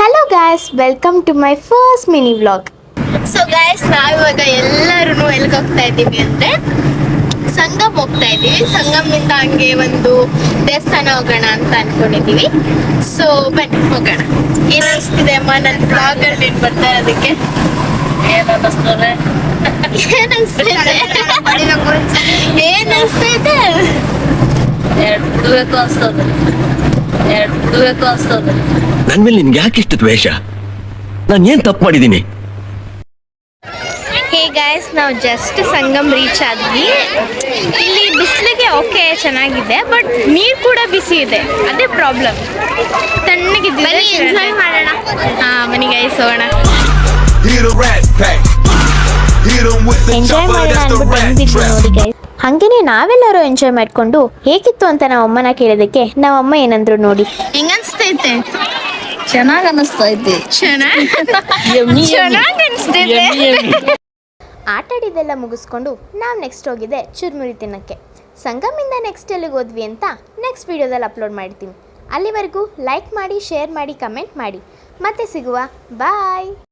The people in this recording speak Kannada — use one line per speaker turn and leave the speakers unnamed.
Hello guys, welcome to my first mini vlog.
So guys, ನಾವಿವಾಗ ಎಲ್ಲರೂ ಎಲ್ಲಿಗೆ ಹೋಗ್ತಾ ಇದ್ದೀವಿ ಅಂದರೆ ಸಂಗಮ್ ಹೋಗ್ತಾ ಇದ್ದೀವಿ. ಸಂಗಮಿಂದ ಹಂಗೆ ಒಂದು ದೇವಸ್ಥಾನ ಹೋಗೋಣ ಅಂತ ಅನ್ಕೊಂಡಿದ್ದೀವಿ. ಸೊ ಬನ್ನಿ ಹೋಗೋಣ. ಏನು ಅನಿಸ್ತಿದೆ ಅಮ್ಮ ನನ್ನ ಬ್ಲಾಗಲ್ಲಿ ನೀನು ಬರ್ತಾ ಇರೋದಕ್ಕೆ? ಏನು ಅನಿಸ್ತೈತೆ? ಏನು ಅನಿಸ್ತೈತೆ?
ಎರಡು ಬಿಡ್ಬೇಕು ಅನ್ಸ್ತದೆ.
ನನ್ ಮೇಲೆ ನಿನ್ಗೆ ಯಾಕೆ ಇಷ್ಟು ದ್ವೇಷ? ನಾನು ಏನ್ ತಪ್ಪು ಮಾಡಿದ್ದೀನಿ?
ಹೇ ಗಾಯ್ಸ್, ನಾವು ಜಸ್ಟ್ ಸಂಗಮ್ ರೀಚ್ ಆದ್ವಿ. ಇಲ್ಲಿ ಬಿಸಿಲಿಗೆ ಓಕೆ ಚೆನ್ನಾಗಿದೆ, ಬಟ್ ನೀರು ಕೂಡ ಬಿಸಿ ಇದೆ, ಅದೇ ಪ್ರಾಬ್ಲಮ್. ತಣ್ಣಗಿದ್ದೀವಿ.
ಬನ್ನಿ ಎಂಜಾಯ್ ಮಾಡೋಣ.
ಬನ್ನಿ ಗೈಸ್, ಹೋಗೋಣ.
ಎಂಜಾಯ್ ಮಾಡೋಣ ಅಂದ್ಬಿಟ್ಟು ಬಂದಿದ್ವಿ ನೋಡಿ ಗೈಸ್. ಹಾಗೇನೆ ನಾವೆಲ್ಲರೂ ಎಂಜಾಯ್ ಮಾಡಿಕೊಂಡು ಹೇಗಿತ್ತು ಅಂತ ನಾವು ಅಮ್ಮನ ಕೇಳಿದಕ್ಕೆ ನಾವು ಅಮ್ಮ ಏನಂದ್ರು ನೋಡಿ.
ಹೆಂಗನ್ಸ್ತೈತೆ?
ಚೆನ್ನಾಗ್ ಅನಿಸ್ತೈತಿ.
ಚೆನ್ನಾಗಿ ಅನಿಸ್ತೈತೆ.
ಆಟ ಆಡಿದ್ದೆಲ್ಲ ಮುಗಿಸ್ಕೊಂಡು ನಾವು ನೆಕ್ಸ್ಟ್ ಹೋಗಿದ್ದೆ ಚುರುಮುರಿ ತಿನ್ನಕ್ಕೆ. ಸಂಗಮಿಂದ ನೆಕ್ಸ್ಟ್ ಎಲ್ಲಿಗೆ ಹೋದ್ವಿ ಅಂತ ನೆಕ್ಸ್ಟ್ ವೀಡಿಯೋದಲ್ಲಿ ಅಪ್ಲೋಡ್ ಮಾಡ್ತೀನಿ. ಅಲ್ಲಿವರೆಗೂ ಲೈಕ್ ಮಾಡಿ, ಶೇರ್ ಮಾಡಿ, ಕಮೆಂಟ್ ಮಾಡಿ. ಮತ್ತೆ ಸಿಗುವ. ಬಾಯ್.